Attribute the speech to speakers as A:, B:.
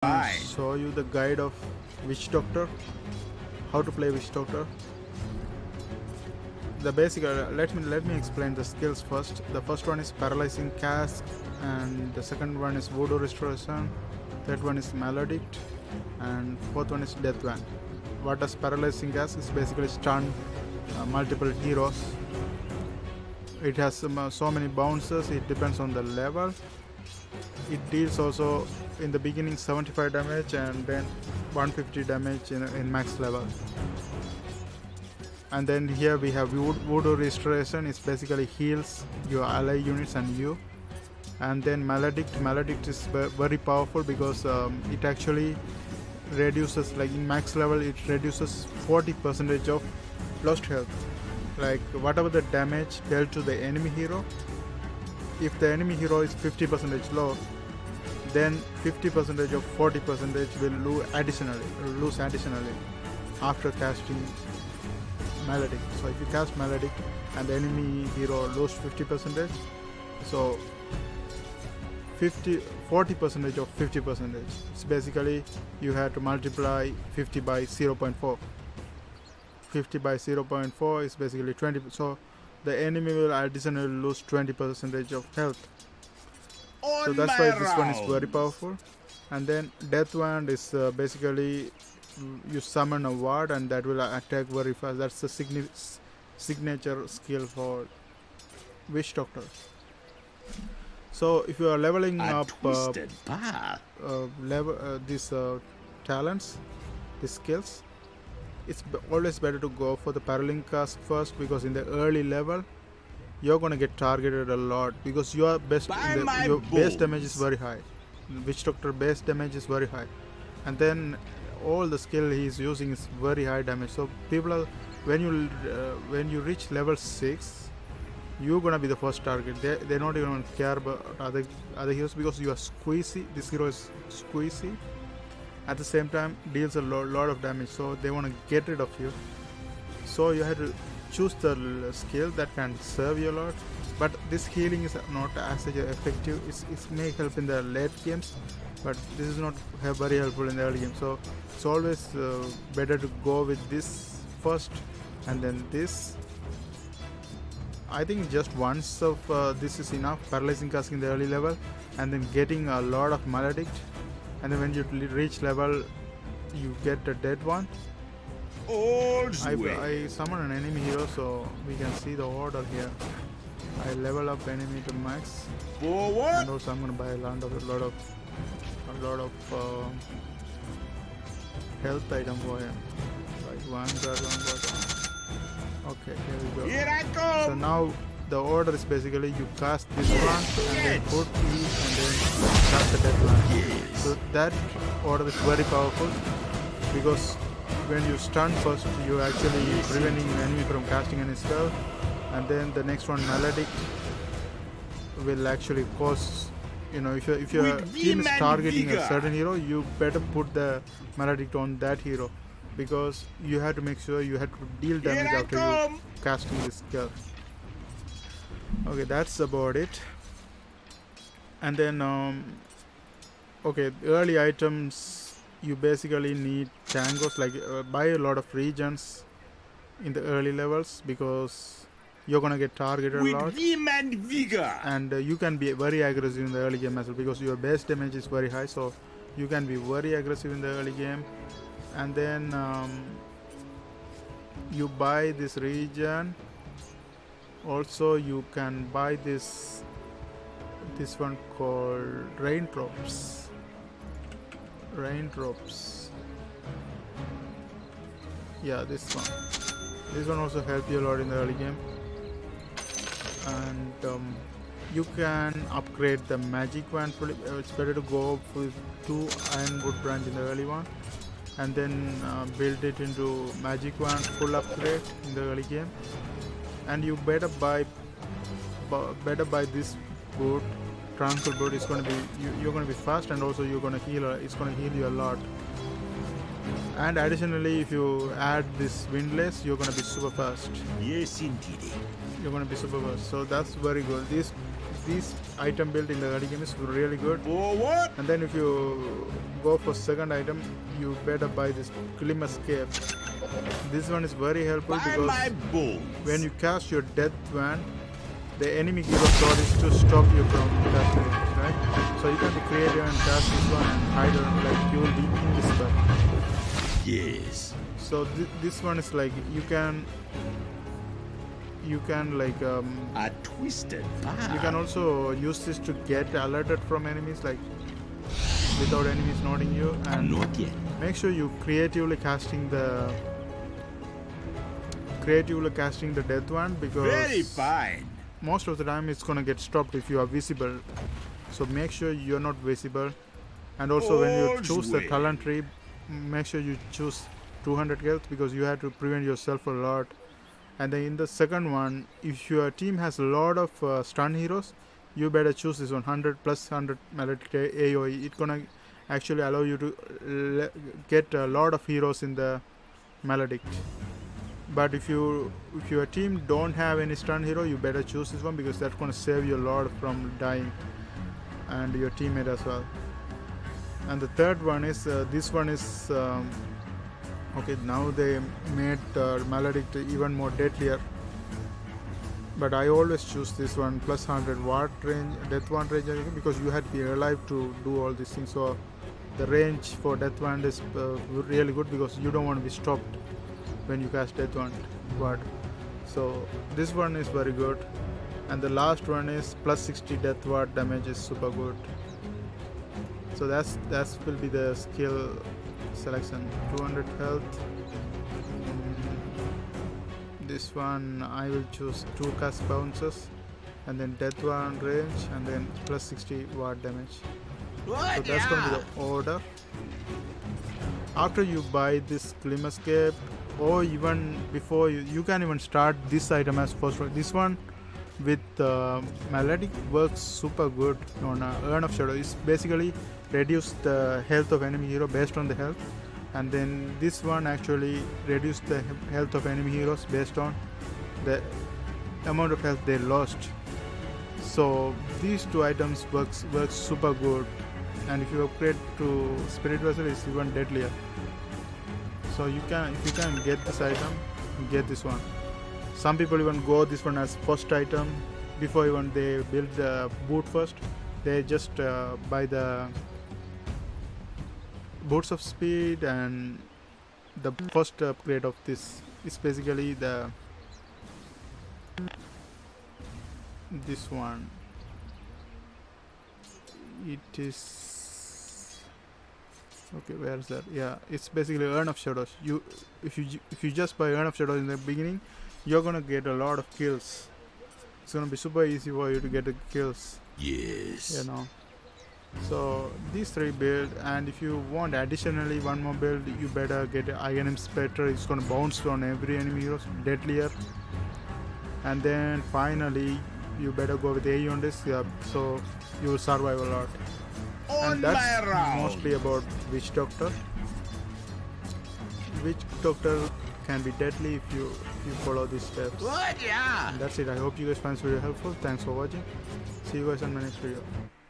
A: Show you the guide of Witch Doctor, how to play Witch Doctor. The basic, let me explain the skills first. The first one is Paralyzing Cast, and the second one is Voodoo Restoration, third one is Maledict, and fourth one is Death Wand. What does Paralyzing Cast? Is basically stun multiple heroes. It has so many bounces, it depends on the level. It deals also in the beginning 75 damage and then 150 damage in max level. And then here we have Voodoo Restoration. It basically heals your ally units and you. And then Maledict is very powerful because it actually reduces, like in max level, it reduces 40% of lost health. Like whatever the damage dealt to the enemy hero, if the enemy hero is 50% low, then 50% of 40% will lose additionally after casting Maledict. So if you cast Maledict and the enemy hero lost 50%, so 40% of 50%. It's basically you have to multiply 50 by 0.4. 50 by 0.4 is basically 20. So the enemy will additionally lose 20% of health. So that's why this one is very powerful. And then Death Wand is basically you summon a ward and that will attack very fast. That's the signature skill for Witch Doctor. So if you are leveling up these talents, these skills, it's always better to go for the Paralyzing Cast first, because in the early level you're gonna get targeted a lot because your base damage is very high. Witch Doctor base damage is very high, and then all the skill he's using is very high damage. So people are, when you reach level 6, you're gonna be the first target. They don't even care about other heroes because you are squeezy. This hero is squeezy. At the same time, deals a lot of damage. So they want to get rid of you. So you have to choose the skill that can serve you a lot. But this healing is not as effective. It may help in the late games, but this is not very helpful in the early game. So it's always better to go with this first and then this. I think just once of this is enough. Paralyzing Cast in the early level and then getting a lot of Maledict, and then when you reach level you get a Dead One. I summon an enemy hero, so we can see the order here. I level up enemy to max, and also I'm gonna buy a lot of health item for him, like Vanguard. Okay, here we go.
B: Here I come.
A: So now the order is basically you cast this one and then put E and then cast the Death One. So that order is very powerful because when you stun first, you're actually preventing the enemy from casting any spell, and then the next one, Maledict, will actually cause, if your team is targeting a certain hero, you better put the Maledict on that hero, because you have to make sure you have to deal damage after you casting this skill. Okay, that's about it. And then okay, early items, you basically need tangos, like buy a lot of regions in the early levels because you're gonna get targeted a lot, and you can be very aggressive in the early game as well because your base damage is very high, so you can be very aggressive in the early game. And then you buy this region. Also you can buy this one called raindrops. Yeah, this one also help you a lot in the early game. And you can upgrade the magic wand. It's better to go with 2 ironwood branch in the early one and then build it into magic wand full upgrade in the early game. And you better buy this boot, tranquil boot. It's going to be you're going to be fast, and also you're going to heal. It's going to heal you a lot. And additionally, if you add this windlass, you're going to be super fast.
B: Yes, indeed.
A: You're going to be super fast. So that's very good. this item build in the early game is really good.
B: Forward.
A: And then if you go for second item, you better buy this Glim Escape. This one is very helpful
B: By
A: because
B: my bones.
A: when you cast your Death Wand, the enemy hero sword is to stop you from casting it, right? So you can be creative and cast this one and hide it like you will be invisible.
B: Yes.
A: So this one is like you can like
B: A twisted path.
A: you can also use this to get alerted from enemies like without enemies noting you, and
B: Not yet.
A: make sure you creatively casting the Death Wand, because
B: Very fine.
A: most of the time it's gonna get stopped if you are visible. So make sure you're not visible. And also when you
B: All's
A: choose the
B: well.
A: talent tree, make sure you choose 200 health, because you have to prevent yourself a lot. And then in the second one, if your team has a lot of stun heroes, you better choose this one, 100 plus 100 melodic AoE. It's gonna actually allow you to get a lot of heroes in the melodic. But if your team don't have any stun hero, you better choose this one, because that's gonna save you a lot from dying, and your teammate as well. And the third one is this one is okay, now they made melodic even more deadlier, but I always choose this one, plus 100 watt range, Death Wand range, because you had to be alive to do all these things. So the range for Death Wand is really good, because you don't want to be stopped when you cast Death Wand. So this one is very good. And the last one is plus 60 Death Ward damage is super good. So that will be the skill selection. 200 health. This one I will choose 2 cast bounces, and then Death Wand range, and then plus 60 ward damage. So that's going to be the order. After you buy this Glim Escape, or even before you can even start this item as first one. This one with melodic works super good on Urn of Shadow. It's basically reduce the health of enemy hero based on the health, and then this one actually reduce the health of enemy heroes based on the amount of health they lost. So these two items works super good, and if you upgrade to Spirit Vessel, it's even deadlier. So if you can get this item, get this one. Some people even go this one as first item before even they build the boot first. They just buy the boots of speed, and the first upgrade of this is basically this one. It is okay. Where is that? Yeah, it's basically Urn of Shadows. If you just buy Urn of Shadows in the beginning, you're gonna get a lot of kills. It's gonna be super easy for you to get the kills.
B: Yes.
A: You know. So these 3 build, and if you want additionally one more build, you better get Iron Inspector. It's gonna bounce on every enemy hero, deadlier. And then finally, you better go with AE on this, yeah, so you will survive a lot. And that's mostly about Witch Doctor. Witch Doctor can be deadly if you follow these steps.
B: What? Yeah.
A: And that's it. I hope you guys find this video helpful. Thanks for watching. See you guys on my next video.